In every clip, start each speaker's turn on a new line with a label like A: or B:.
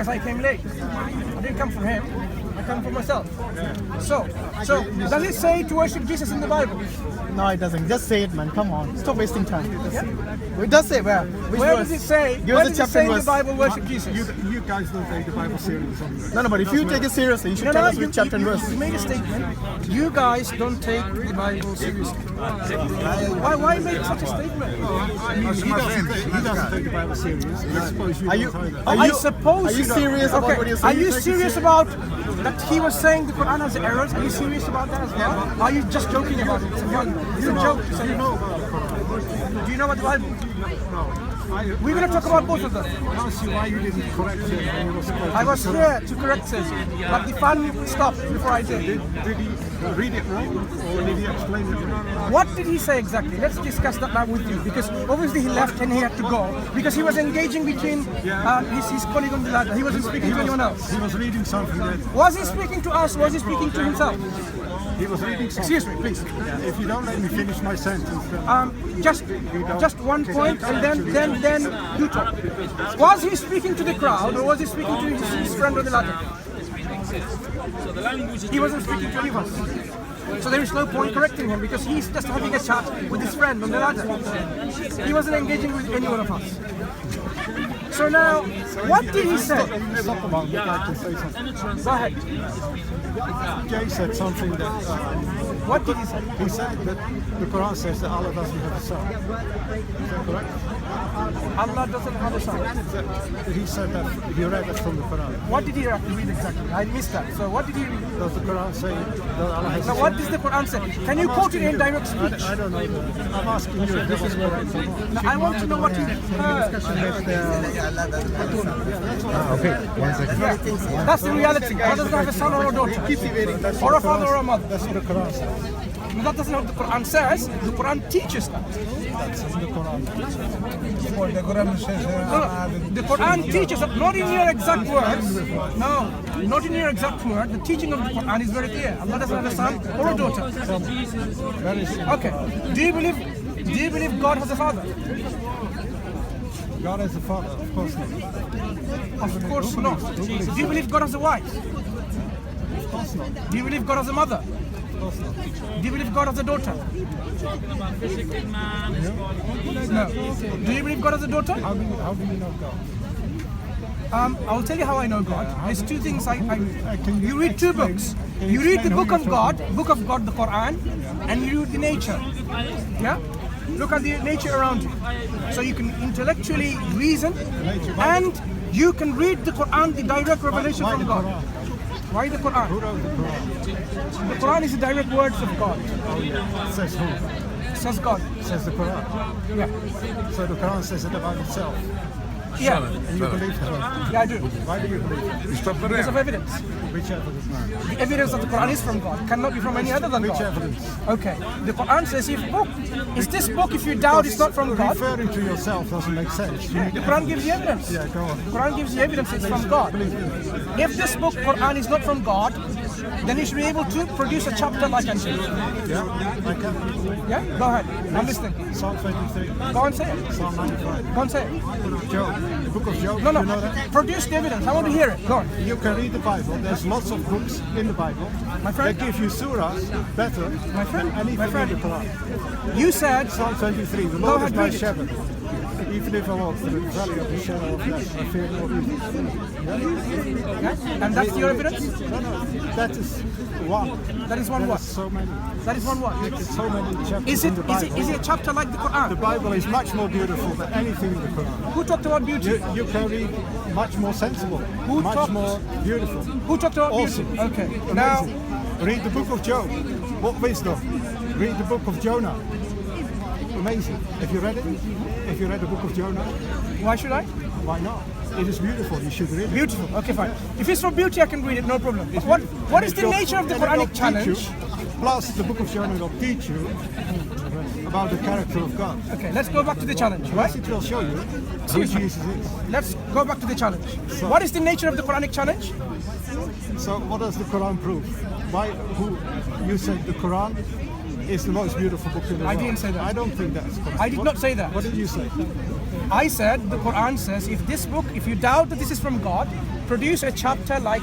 A: because I came late. I didn't come from him. I come from myself. So does it say to worship Jesus in the Bible?
B: No, it doesn't. Just say it, man. Come on. Stop wasting time. It does say where?
A: Where does it say?
B: Give
A: Where
B: us
A: does
B: a
A: it say
B: chapter
A: in
B: and
A: the
B: verse.
A: Bible worship Jesus?
C: You guys don't take the Bible serious.
B: No, but if you take it seriously, you should tell us which chapter and verse.
A: You made a statement. You guys don't take the Bible seriously. Why make such a statement?
C: He doesn't take the Bible serious. I suppose you
B: Are you?
C: don't either.
B: Are
A: I
B: you?
A: suppose
B: Are you
A: you don't.
B: serious about what you're saying?
A: Are you serious about that he was saying the Quran has errors? Are you serious about that as well? Are you just joking about it? It's a joke.
C: You know about the Quran.
A: Do you know about the Bible?
C: No.
A: We're going to talk about both of them.
C: I asked you why you didn't correct him when you were supposed to.
A: I was here to correct him, but the fun stopped before I did.
C: Did he read it wrong or did he explain it wrong?
A: What did he say exactly? Let's discuss that now with you, because obviously he left and he had to go because he was engaging between his colleague on the ladder. He wasn't speaking to anyone else.
C: He was reading something that
A: Was he speaking to us? Was he speaking to himself?
C: he was reading something.
A: Excuse me, please.
C: Yeah, if you don't let me finish my sentence, then
A: Just one point, and then you talk. Was he speaking to the crowd, or was he speaking to his friend on the ladder? He wasn't speaking to any of us. So there is no point correcting him because he's just having a chat with his friend on the ladder. He wasn't engaging with any one of us. So now, what did he say?
C: stop a moment. I can say something.
A: Go ahead.
C: Jay said something that
A: What did he say?
C: he said that the Quran says that Allah doesn't have a son. Is that correct?
A: Allah doesn't have a son.
C: He said that he read it from the Quran.
A: What did he read exactly? I missed that. So what did he read?
C: Does the Quran say that Allah has a
A: Now
C: son?
A: what does the Quran say? Can you quote it in direct speech?
C: I don't know. I'm asking you if this is correct or not.
A: Now, I want to know what he heard.
B: Okay, 1 second.
A: That's the reality. God doesn't have a son or a daughter, or a father or a mother.
C: That's what the Quran says.
A: But that doesn't know what the Quran says. The Quran teaches that.
C: That's in the Quran.
A: No, the Quran teaches that, not in your exact words. No, not in your exact word. The teaching of the Quran is very clear. Allah doesn't have a son or a daughter. Okay. Do you believe God has a father?
C: God has a father, of course not.
A: Of course not. Do you believe God has a wife?
C: Of course not.
A: Do you believe God has a mother?
C: Of course not.
A: Do you believe God has a daughter? No. Do you believe God has a daughter?
C: How do you know God?
A: I'll tell you how I know God. There's two things
C: Can
A: you read two books.
C: can
A: You read the
C: explain
A: book
C: who
A: of
C: you're
A: God,
C: talking
A: the Quran, and you read the nature. Yeah? Look at the nature around you. So you can intellectually reason, and you can read the Quran, the direct revelation
C: Why
A: from
C: the
A: God.
C: Quran?
A: Why the
C: Who
A: Quran?
C: wrote the Quran?
A: The Quran is the direct words of God.
C: Says who?
A: Says God.
C: Says the Quran.
A: Yeah.
C: So the Quran says it about itself.
A: Yeah.
C: And you believe that?
A: Yeah, I do.
C: Why do you believe it?
A: Because of evidence.
C: Which evidence now?
A: The evidence that the Quran is from God cannot be from any other than
C: Which
A: God.
C: evidence?
A: Okay. The Quran says is this book, if you doubt it's not from God,
C: Referring to yourself doesn't make sense. You need
A: the Quran gives you evidence.
C: Yeah, go on.
A: The Quran gives you evidence it's from God. If this book, Quran, is not from God, then you should be able to produce a chapter like I said.
C: Yeah, I can.
A: Yeah? Go ahead. I'm listening.
C: Psalm 23,
A: Go and say it.
C: Psalm 95,
A: Go and say it.
C: Job, the book of Job.
A: No,
C: You know
A: no.
C: that?
A: Produce the evidence. I want to hear it. Go on.
C: You can read the Bible. There's lots of books in the Bible
A: My friend.
C: that give you surahs better
A: My friend.
C: than anything
A: My friend.
C: in the Quran.
A: You said,
C: Psalm 23, the
A: Go
C: Lord
A: ahead,
C: is my
A: read it.
C: shepherd. Even if I walk through the valley of the shadow of death, I fear no evil.
A: yeah? And that's your evidence?
C: No, that is one.
A: That is one
C: There are
A: what?
C: so many.
A: That is one what?
C: There's so many chapters
A: Is it,
C: in the Bible.
A: is it a chapter like the
C: The
A: Quran?
C: Bible is much more beautiful than anything in the Quran.
A: Who talked about beauty?
C: You can read much more sensible,
A: Who
C: much
A: talked-
C: more beautiful.
A: Who talked about beauty?
C: Awesome.
A: Okay.
C: Amazing.
A: Now,
C: Read the book of Job. What wisdom. Read the book of Jonah. Amazing. Have you read it? Have you read the book of Jonah?
A: why should I?
C: Why not? It is beautiful. You should read it.
A: Beautiful. Okay, fine. If it's for beauty, I can read it, no problem. But what is the nature of the Quranic challenge?
C: Plus, the book of Jonah will teach you about the character of God.
A: Okay, let's go back to the challenge,
C: Plus,
A: right?
C: it will show you who
A: Excuse me.
C: Jesus is.
A: Let's go back to the challenge. What is the nature of the Quranic challenge?
C: So, what does the Quran prove? You said the Quran is the most beautiful book in the world.
A: I didn't say that.
C: I don't think that's correct.
A: I did not say that.
C: What did you say?
A: I said the Quran says if this book, if you doubt that this is from God, produce a chapter like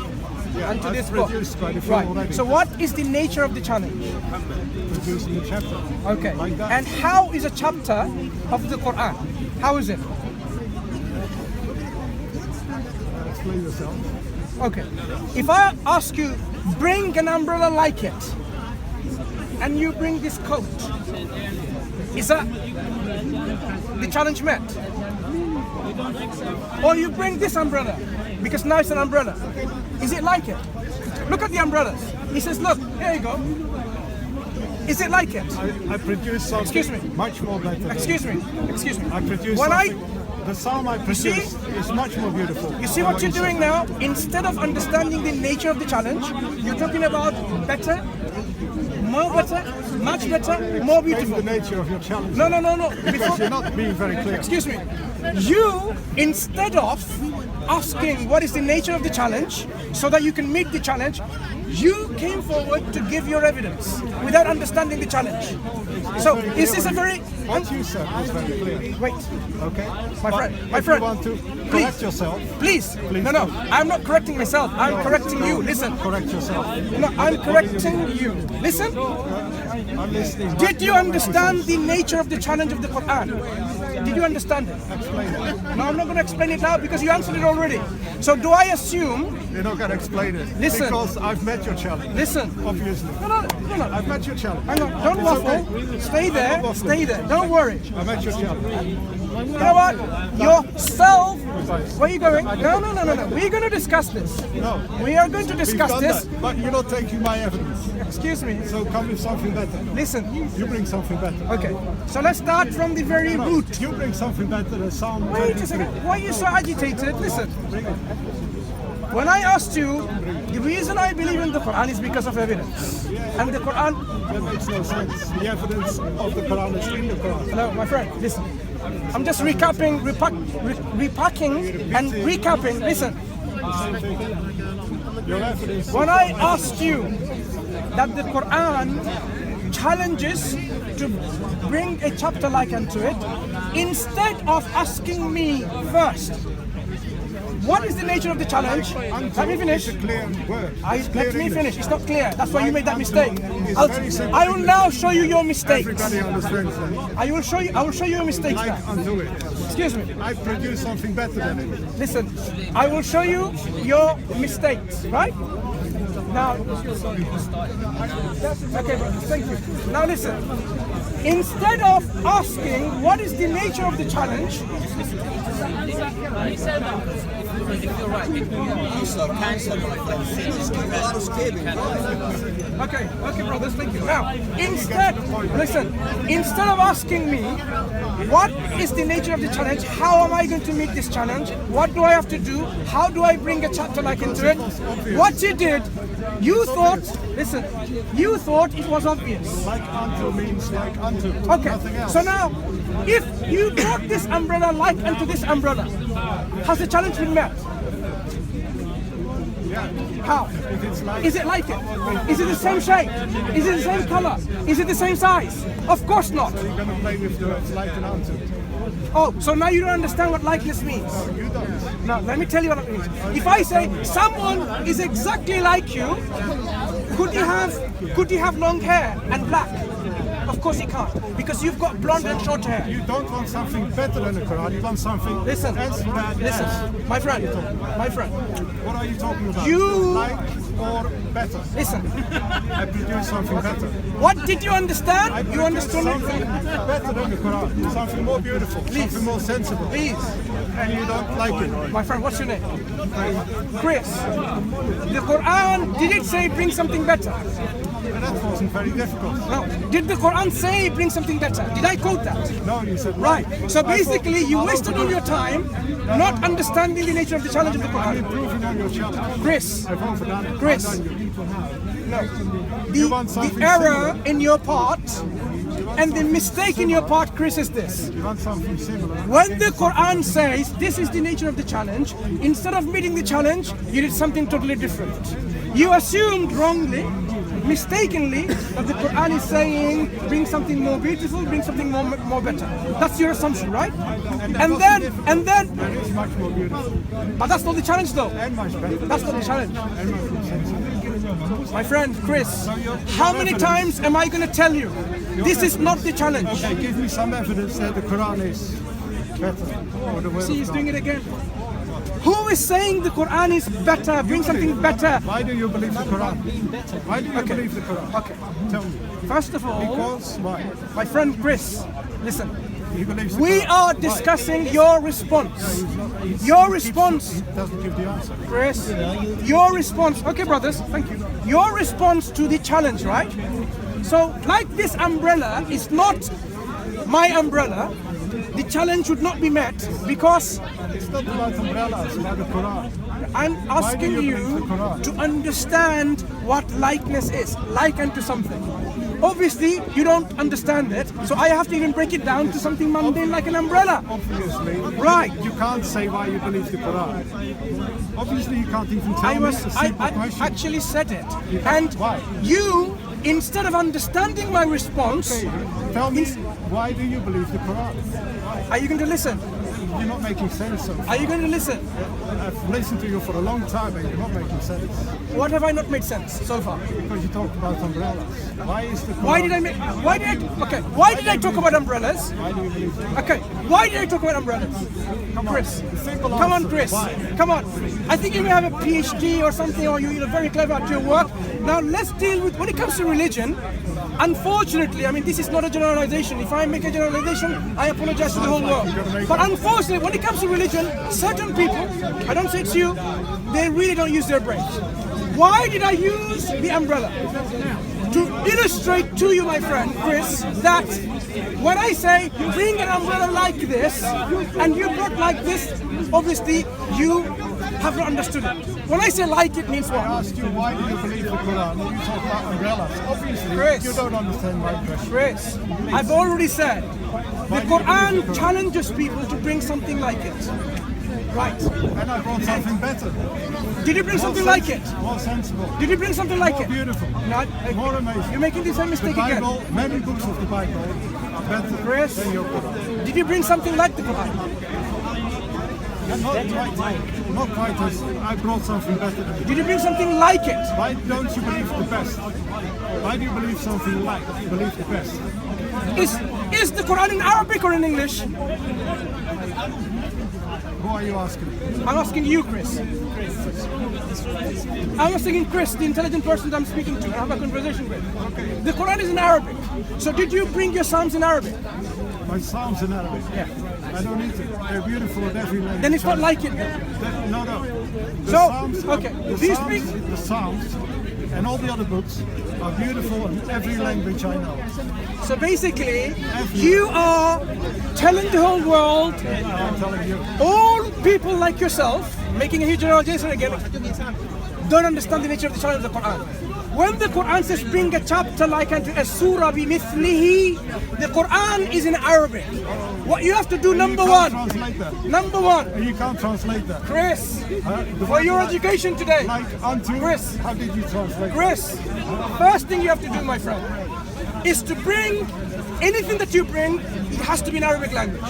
A: unto
C: I've
A: this book.
C: produced quite a few
A: Right.
C: already.
A: So what is the nature of the challenge?
C: Producing a chapter.
A: Okay.
C: Like that.
A: And how is a chapter of the Quran? How is it?
C: Explain yourself.
A: Okay. If I ask you, bring an umbrella like it, and you bring this coat, is that the challenge met? Or you bring this umbrella, because now it's an umbrella. Is it like it? Look at the umbrellas. He says, look, here you go. Is it like it?
C: I produced something
A: Excuse me.
C: much more better. than-
A: Excuse me.
C: I produced
A: When
C: something. The psalm I produced is much more beautiful.
A: You see what you're doing now? Instead of understanding the nature of the challenge, you're talking about better, more better, much better, more
C: Explain
A: beautiful.
C: the nature of your challenge.
A: No.
C: Because you're not being very clear.
A: Excuse me. You, instead of asking what is the nature of the challenge so that you can meet the challenge, you came forward to give your evidence without understanding the challenge. So is this a very...
C: What you said was very clear.
A: Wait,
C: Okay?
A: my
C: But
A: friend,
C: if you want to correct yourself,
A: please.
C: Please
A: No,
C: don't.
A: I'm not correcting myself. I'm correcting you. Listen.
C: correct yourself.
A: No, I'm correcting you. Listen.
C: I'm listening.
A: Did you understand the nature of the challenge of the Quran? Did you understand it?
C: Explain it.
A: No, I'm not going to explain it now because you answered it already. So do I assume?
C: You're not going to explain it.
A: Listen.
C: Because I've met your challenge.
A: Listen.
C: Obviously.
A: No.
C: I've met your challenge.
A: Hang on. Don't
C: It's
A: waffle.
C: okay.
A: Stay there.
C: waffling.
A: Stay there. Don't worry.
C: I met your challenge.
A: You know what? Yourself. Where are you going? No. We're going to discuss this.
C: No.
A: We are going to
C: We've
A: discuss
C: done
A: this.
C: that, but you're not taking my evidence.
A: Excuse me.
C: So come with something better.
A: Listen.
C: You bring something better.
A: Okay. So let's start from the very
C: No,
A: root.
C: you bring something better than Psalm
A: Wait a
C: 23.
A: second. Why are you so agitated? Listen. When I asked you, the reason I believe in the Quran is because of evidence. And the Quran...
C: That makes no sense. The evidence of the Quran is in the Quran.
A: No, my friend, listen. I'm just repacking and recapping. Listen.
C: Same thing. Your evidence.
A: When I asked you that the Quran challenges to bring a chapter like unto it, instead of asking me first, what is the nature of the challenge? Let me finish.
C: It's a clear word. It's clear
A: Let me
C: English.
A: finish. It's not clear. That's why you made that mistake.
C: It's very simple
A: I will
C: English.
A: now show you your mistakes.
C: Everybody understands that.
A: I will show you your mistakes
C: Like
A: now.
C: unto it.
A: Excuse me.
C: I produce something better than it.
A: Listen, I will show you your mistakes, right? Now, okay, bro, thank you. Now listen, instead of asking what is the nature of the challenge, okay, brothers, thank you. Now, instead of asking me what is the nature of the challenge, how am I going to meet this challenge, what do I have to do, how do I bring a chapter like into it, what you did, you thought it was obvious.
C: Like unto means like unto.
A: Okay,
C: Nothing else.
A: so now, if you brought this umbrella like unto this umbrella, has the challenge been met?
C: Yeah.
A: How?
C: If it's like
A: Is it like it? Is it the same shape? Is it the same color? Is it the same size? Of course not.
C: you're going to play with the words like and unto.
A: Oh, so now you don't understand what likeness means.
C: You don't.
A: Now, let me tell you what it means. If I say someone is exactly like you, could he have long hair and black? Of course he can't, because you've got blonde and short hair.
C: You don't want something better than the Quran. You want something
A: Listen,
C: else than else.
A: my friend.
C: What are you talking about?
A: You-
C: Like or better?
A: Listen,
C: I produce something better.
A: what did you understand?
C: I
A: You
C: produce
A: understood
C: something
A: it?
C: better than the Quran. Something more beautiful.
A: Please.
C: Something more sensible.
A: Please,
C: And you don't like it.
A: my friend, what's your name? Chris. The Quran, did it say bring something better?
C: And that wasn't very difficult.
A: No. Did the Quran say bring something better? Did I quote that?
C: No, you said
A: Right. So
C: I thought-
A: basically, you wasted all your time not understanding the nature of the challenge of the
C: I'm
A: Quran.
C: improving on your challenge.
A: Chris,
C: I've overdone it.
A: Chris.
C: I've done you.
A: no.
C: You want
A: The
C: something
A: error
C: similar.
A: in your part and the mistake in your part, Chris, is this.
C: You want something similar.
A: When the Quran says this is the nature of the challenge, instead of meeting the challenge, you did something totally different. You assumed wrongly mistakenly that the Quran is saying bring something more beautiful, bring something more better. That's your assumption, right? And then
C: There is much more beautiful
A: but that's not the challenge though.
C: and much better.
A: That's not the challenge.
C: And much more sensible.
A: My friend Chris,
C: your
A: how many
C: evidence-
A: times am I going to tell you this is not the challenge?
C: Okay, give me some evidence that the Quran is better. Or the word
A: See,
C: of
A: he's
C: God.
A: doing it again. Who is saying the Quran is better? Bring something better.
C: Why do you believe the Quran? Why do you
A: Okay.
C: believe the Quran?
A: Okay.
C: Tell me.
A: First of all,
C: Because why?
A: my friend Chris, listen.
C: He believes the
A: We
C: Quran.
A: are
C: Why?
A: discussing your response. Your response,
C: He doesn't give the answer.
A: Chris. Your response. Okay, brothers, thank you. Your response to the challenge, right? So, like this umbrella is not my umbrella. The challenge would not be met because
C: It's not about umbrellas, it's about the Quran.
A: I'm asking
C: you
A: you
C: believe the Quran?
A: to understand what likeness is. Liken to something. Obviously, you don't understand it, so I have to even break it down to something mundane like an umbrella.
C: Obviously,
A: Right.
C: you can't say why you believe the Quran. Obviously, you can't even tell
A: I
C: me a simple
A: I
C: question.
A: actually said it,
C: You can't-
A: and
C: why?
A: you, instead of understanding my response,
C: Okay, tell me, why do you believe the Quran?
A: are you going to listen?
C: You're not making sense of it.
A: Are you going to listen?
C: I've listened to you for a long time and you're not making sense.
A: What have I not made sense so far?
C: Because you talked about umbrellas. Why is the Quran...
A: Why did I make? Why did I talk about umbrellas?
C: Why do you believe it?
A: Okay, why did I talk about umbrellas? Chris,
C: simple
A: come on,
C: answer.
A: Chris,
C: Why?
A: come on. I think you may have a PhD or something, or you're very clever at your work. Now let's deal with, when it comes to religion, unfortunately, I mean, this is not a generalization. If I make a generalization, I apologize to the whole world. But unfortunately, when it comes to religion, certain people, I don't say it's you, they really don't use their brains. Why did I use the umbrella? To illustrate to you, my friend Chris, that when I say bring an umbrella like this, and you brought like this, obviously you have not understood it. When I say like, it means
C: I
A: what?
C: asked you why do you believe the Quran? You talk about umbrellas. Obviously,
A: Chris.
C: you don't understand my question.
A: Chris, I've already said, the
C: Why do you believe the
A: Quran
C: Quran?
A: challenges people to bring something like it. Right.
C: And I brought something better.
A: Did you bring something like it?
C: More sensible.
A: Did you bring something like
C: More
A: it?
C: beautiful.
A: Not,
C: More amazing.
A: you're making the same
C: The
A: mistake again.
C: Bible, many books of the Bible are better
A: Chris.
C: than your Quran.
A: Did you bring something like the Quran?
C: Not quite as I brought something better than you.
A: Did you bring something like it?
C: Why don't you believe the best? Why do you believe something like believe the best?
A: Is the Quran in Arabic or in English?
C: Who are you asking?
A: I'm asking you, Chris. I'm asking Chris, the intelligent person that I'm speaking to, and have a conversation with. The Quran is in Arabic. So did you bring your Psalms in Arabic?
C: My Psalms in Arabic.
A: Yeah.
C: I don't need to. They're beautiful in every language.
A: Then it's not like it then.
C: No. The
A: So,
C: Psalms,
A: okay,
C: the
A: do you
C: Psalms,
A: speak?
C: the Psalms and all the other books are beautiful in every language I know.
A: So basically, you are telling the whole world,
C: I'm telling you.
A: all people like yourself, making a huge generalization again, don't understand the nature of the challenge of the Quran. When the Quran says bring a chapter like unto a surah bimithlihi, the Quran is in Arabic. What you have to do, number
C: you
A: one,
C: can't translate that.
A: number one,
C: And you can't translate that.
A: Chris,
C: The
A: for your
C: Bible,
A: education today,
C: Like unto,
A: Chris.
C: how did you translate?
A: Chris, first thing you have to do, my friend, is to bring anything that you bring, it has to be in Arabic language.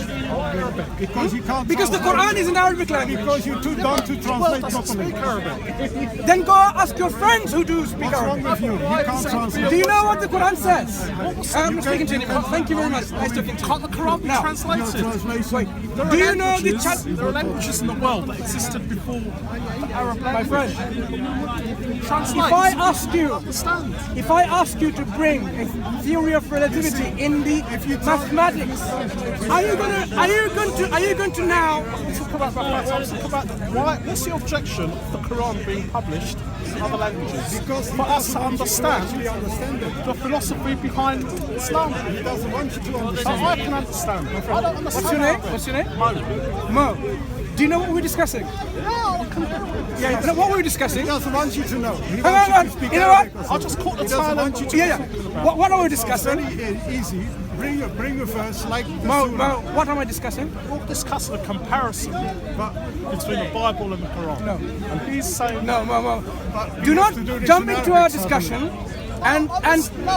C: Because you can't.
A: Because the
C: translate
A: Quran is in Arabic language.
C: Because you're too dumb to translate properly. Arabic.
A: Then go ask your friends who do speak
C: What's wrong
A: Arabic.
C: with you? You can't translate.
A: Do you know what the Quran says? I'm speaking to you. Thank you very much. Nice talking to you.
D: Can't the Quran be
A: Now,
D: translated?
C: Translation.
A: Do you know the
D: There are languages in the world that existed before the Arab
A: My
D: language.
A: friend,
D: Translate.
A: if I ask you,
D: understand.
A: if I ask you to bring a theory of relativity in the mathematics, are you going to now?
D: Talk about mathematics. Talk about why. What's the objection of the Quran being published in other languages?
C: Because
D: for us to understand
C: actually understand it.
D: the philosophy behind Islam.
C: He doesn't want you to
D: So
C: understand.
D: I can understand. I don't understand.
A: What's your name? What's your name?
D: Mo.
A: Mo. Do you know what we're discussing? Yeah, you know what we're discussing?
C: He doesn't want you to know. He
A: Hang
C: wants
A: on,
C: you to speak
A: you know what?
C: Arabic or
D: I
C: something.
D: just caught the
C: He doesn't
D: title.
C: want you to
A: Yeah. What are we
C: It's
A: discussing?
C: very easy. Bring a verse like the
A: Mo,
C: surah.
A: Mo, what am I discussing?
D: We're discussing a comparison
C: But
D: between the Bible and the Quran.
A: No.
D: And he's saying
A: No, Mo.
C: but
A: Do
C: we
A: not
C: have to do this
A: jump
C: in
A: into
C: Arabic,
A: our
C: so
A: discussion and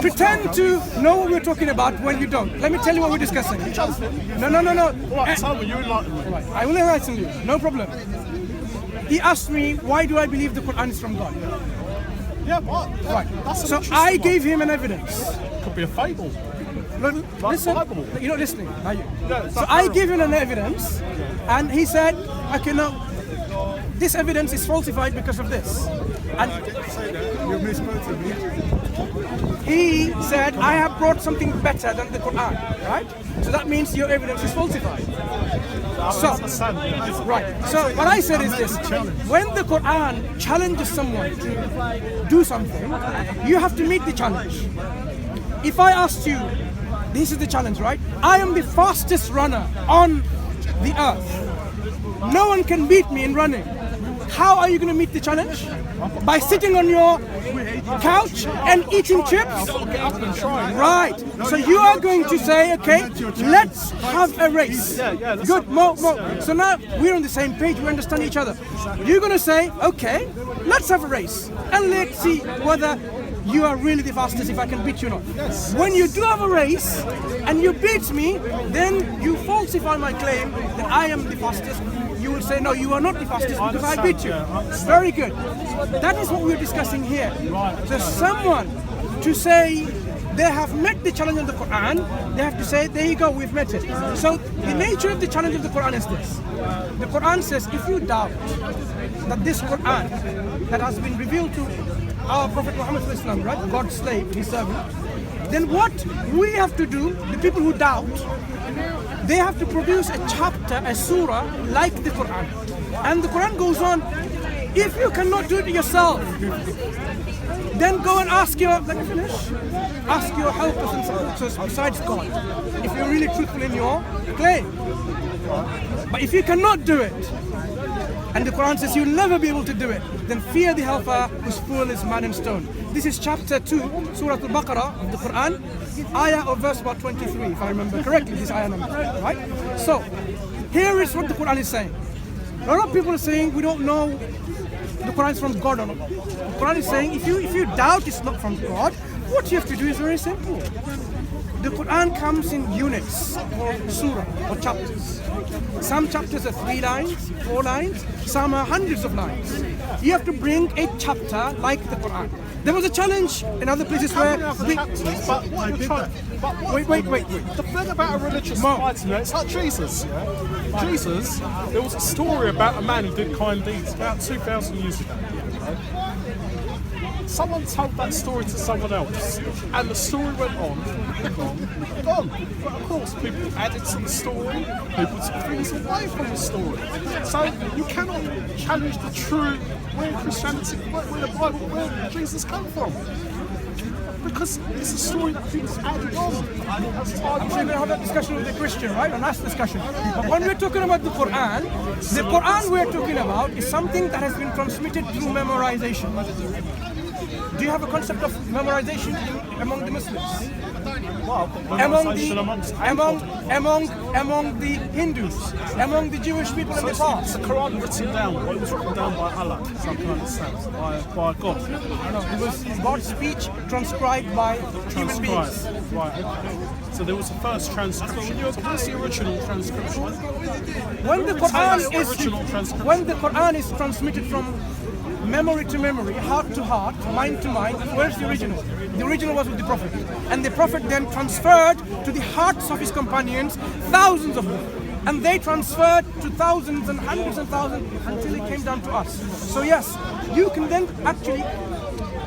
A: pretend to know what we're talking about when you don't. Let me tell you what we're discussing. No.
D: Right, tell me, you enlighten me.
A: Right, I will enlighten you. No problem. He asked me, why do I believe the Quran is from God?
D: Yeah, what?
A: Right.
D: That's an
A: So
D: interesting
A: I
D: one.
A: gave him an evidence.
D: Could be a fable.
A: Listen,
D: Bible.
A: you're not listening, are you?
D: Yeah, it's
A: So
D: not
A: I
D: true.
A: gave him an evidence, and he said, okay, no, this evidence is falsified because of this. And
C: You misquoted me.
A: he said, I have brought something better than the Quran, right? So that means your evidence is falsified. So, right. So what I said is this: when the Quran challenges someone to do something, you have to meet the challenge. If I asked you, this is the challenge, right? I am the fastest runner on the earth. No one can beat me in running. How are you going to meet the challenge? By sitting on your couch and eating chips? Right. So you are going to say, okay, let's have a race. Good. More. So now we're on the same page. We understand each other. You're going to say, okay, let's have a race. And let's see whether you are really the fastest, if I can beat you or not. When you do have a race and you beat me, then you falsify my claim that I am the fastest. You will say, no, you are not the fastest because I beat you. Very good. That is what we're discussing here. So someone to say they have met the challenge of the Quran, they have to say, there you go, we've met it. So the nature of the challenge of the Quran is this. The Quran says, if you doubt that this Quran that has been revealed to our Prophet Muhammad, right, God's slave, his servant, then what we have to do, the people who doubt, they have to produce a chapter, a surah, like the Quran. And the Quran goes on, if you cannot do it yourself, then go and ask your, let me finish, ask your helpers besides God, if you're really truthful in your claim. But if you cannot do it, and the Quran says you'll never be able to do it, then fear the hellfire whose fuel is man and stone. This is chapter 2, Surah Al-Baqarah of the Quran, ayah or verse about 23, if I remember correctly, this ayah number, right? So, here is what the Quran is saying. A lot of people are saying we don't know the Quran is from God or not. The Quran is saying if you doubt it's not from God, what you have to do is very simple. The Quran comes in units or surah or chapters. Some chapters are 3 lines, 4 lines, some are hundreds of lines. You have to bring a chapter like the Quran. There was a challenge in other places where
D: Wait. The thing about a religious fighting, it's like Jesus. Yeah? Jesus, there was a story about a man who did kind deeds about 2,000 years ago. Someone told that story to someone else, and the story went on. But of course, people added to the story, people took things away from the story. So you cannot challenge the true where Christianity, where the Bible, where Jesus came from. Because it's a story that people added on as time
A: I'm sure you're going to have that discussion with the Christian, right? A nice discussion. But when we're talking about the Quran we're talking about is something that has been transmitted through memorization. Do you have a concept of memorization among the Muslims? Among the Hindus, among the Jewish people in the past?
D: The Quran written down, but it was written down by Allah, something like that, by God.
A: No, it was God's speech transcribed by human beings.
D: Right, okay. So there was a first transcription. So what's the original transcription?
A: When the
D: original transcription?
A: When the Quran is transmitted from memory to memory, heart to heart, mind to mind, where's the original? The original was with the Prophet. And the Prophet then transferred to the hearts of his companions, thousands of them. And they transferred to thousands and hundreds of thousands until it came down to us. So yes, you can then actually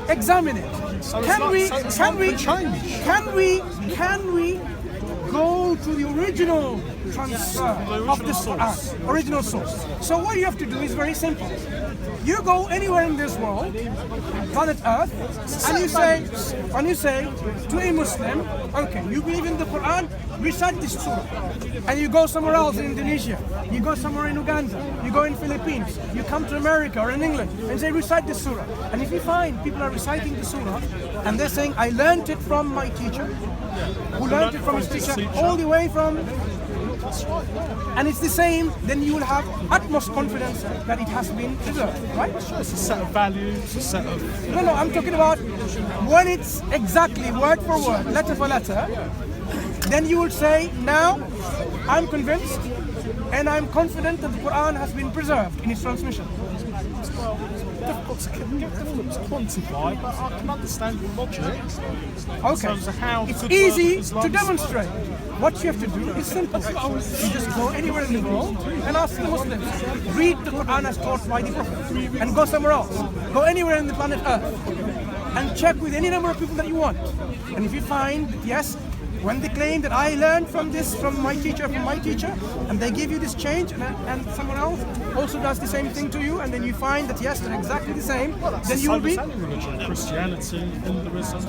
A: examine it. Can we go to the original transfer of the Quran, original source? So what you have to do is very simple. You go anywhere in this world, planet Earth, and you say to a Muslim, okay, you believe in the Quran, recite this surah. And you go somewhere else in Indonesia, you go somewhere in Uganda, you go in Philippines, you come to America or in England and say recite this surah. And if you find people are reciting the surah and they're saying, I learned it from my teacher, who learned it from his teacher all the way from
D: That's right. Yeah.
A: and it's the same, then you will have utmost confidence that it has been preserved, right?
D: Sure, it's a set of values, a set of.
A: No, I'm talking about when it's exactly word for word, letter for letter, then you will say, now I'm convinced and I'm confident that the Quran has been preserved in its transmission.
D: Well, difficult to quantify, but I can understand the logic. In terms of how
A: It's
D: good
A: easy
D: work
A: to
D: Islam
A: demonstrate. What you have to do is simple. You just go anywhere in the world and ask the Muslims. Read the Quran as taught by the Prophet and go somewhere else. Go anywhere in the planet Earth and check with any number of people that you want. And if you find that yes, when they claim that I learned from this from my teacher, and they give you this change, and someone else also does the same thing to you, and then you find that yes, they're exactly the same, then you will be.
D: Religion, Christianity, Hinduism.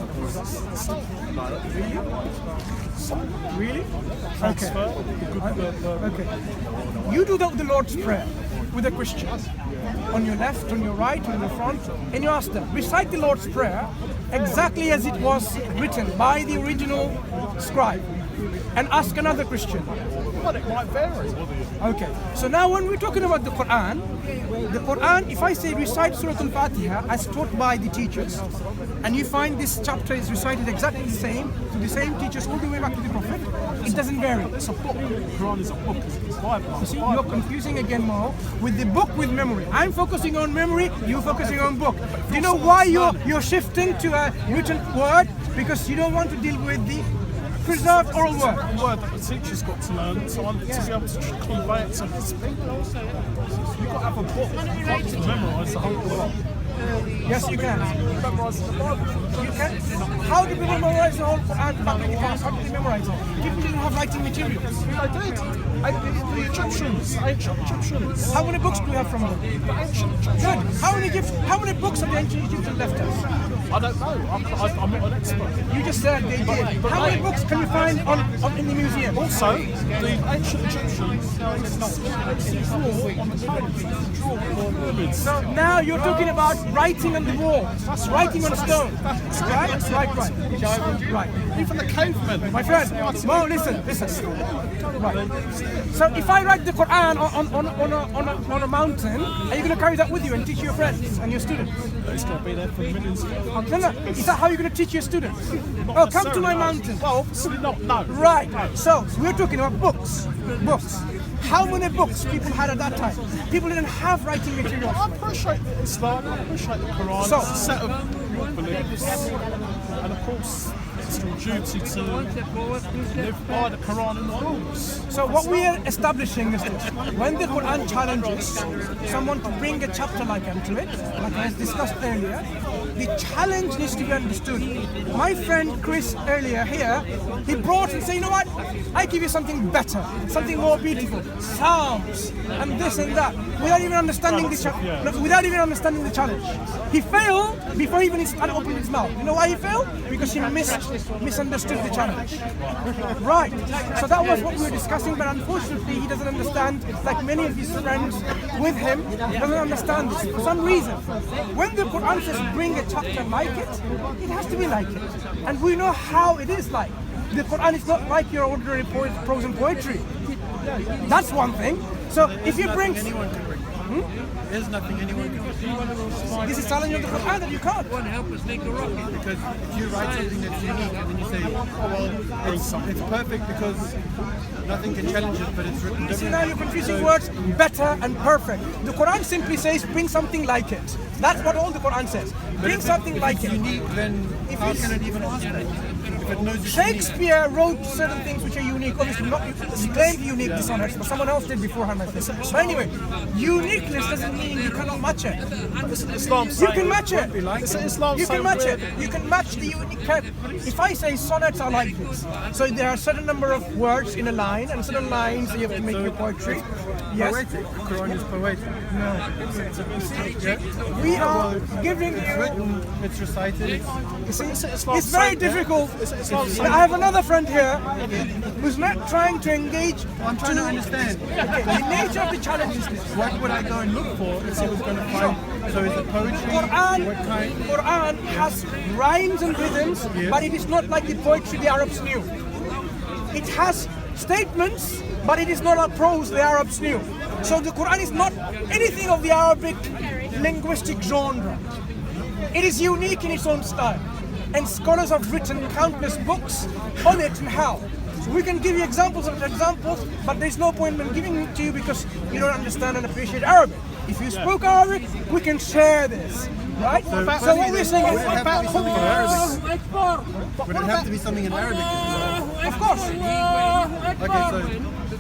A: Really?
D: Transfer.
A: Okay. You do the Lord's Prayer with a Christian. On your left, on your right, on your front, and you ask them, recite the Lord's Prayer exactly as it was written by the original scribe, and ask another Christian.
D: But it might vary.
A: Okay, so now when we're talking about the Quran, if I say recite Surah Al-Fatiha as taught by the teachers, and you find this chapter is recited exactly the same, to the same teachers all the way back to the Prophet, it doesn't vary.
D: It's a book. The Quran is a book. It's Bible.
A: You see, you're confusing again, Mo, with the book with memory. I'm focusing on memory, you're focusing on book. Do you know why you're shifting to a written word? Because you don't want to deal with the preserved oral word.
D: A word that the teacher's got to learn, so I'm to be able to convey it to his people. You've got to have a book. You can't just memorise the whole Quran.
A: Yes, you can.
D: Memorise the Bible.
A: You can. How do people memorize the whole Quran? How do they memorize it? People didn't have writing materials.
D: I did. The Egyptians, ancient Egyptians.
A: How many books do we have from them?
D: The ancient Egyptians.
A: Good. How many books have the ancient Egyptians left us?
D: I don't know. I'm not an expert.
A: You just said they did. How many books can you find in the museum?
D: Also, the ancient Egyptians draw on the pyramids. Draw on the pyramids.
A: So now you're talking about writing on the wall. That's writing on stone. Right.
D: Even the cavemen.
A: My friend, Mo, listen. Right. So if I write the Quran on a mountain, are you going to carry that with you and teach your friends and your students?
D: It's going to be there for millions of years.
A: No. Is that how you're going to teach your students? Oh, come to my mountain.
D: Well, obviously not, no.
A: Right. So we're talking about books. How many books people had at that time? People didn't have writing materials.
D: I appreciate Islam, I appreciate the Quran.
A: So-
D: It's a set of beliefs. And of course, it's your duty to live by the Quran and the rules.
A: So what we are establishing is this. When the Quran challenges someone to bring a chapter like to it, like I discussed earlier, the challenge needs to be understood. My friend Chris earlier here, he brought and said, you know what? I give you something better, something more beautiful, Psalms and this and that, without even understanding the challenge. He failed before he even started opening his mouth. You know why he failed? Because he misunderstood the challenge. Right. So that was what we were discussing, but unfortunately he doesn't understand, like many of his friends with him, he doesn't understand this for some reason. When the Quran says bring a chapter like it, it has to be like it. And we know how it is like. The Quran is not like your ordinary prose and poetry. That's one thing. So if you bring...
B: There's nothing anyone can do.
A: This is challenging the Quran that you can't.
B: Because if you write something that's unique and then you say, oh well, it's perfect because nothing can challenge it, but it's written
A: See,
B: differently.
A: now you're confusing words, better and perfect. The Quran simply says bring something like it. That's what all the Quran says. Bring something like it.
B: Unique, then how can it even ask that? If it knows it's
A: Shakespeare wrote certain things which are unique. Obviously, not he claimed unique to sonnets, but someone else did beforehand, I think. But anyway, uniqueness doesn't mean you cannot match it. You can match it. You can match it. You can match the unique character. If I say sonnets are like this, so there are a certain number of words in a line, and certain lines that you have to make your poetry. Yes.
B: poetic. The Quran is poetic.
A: No. We are giving
B: It's
A: you.
B: written, it's recited.
A: It's very difficult. I have another friend here who's not trying to engage.
B: I'm trying to understand.
A: Okay, the nature of the challenge is this.
B: What would I go and look for if I was going to find? So is it poetry? What kind?
A: Quran has rhymes and rhythms, but it is not like the poetry the Arabs knew. It has statements, but it is not a prose the Arabs knew. So the Quran is not anything of the Arabic linguistic genre. It is unique in its own style. And scholars have written countless books on it and how. So we can give you examples, but there's no point in giving it to you because you don't understand and appreciate Arabic. If you spoke Arabic, we can share this, right? So what we're saying is,
B: Would it have to be something in Arabic? Would it have to be something in Arabic?
A: of course.
B: Okay, so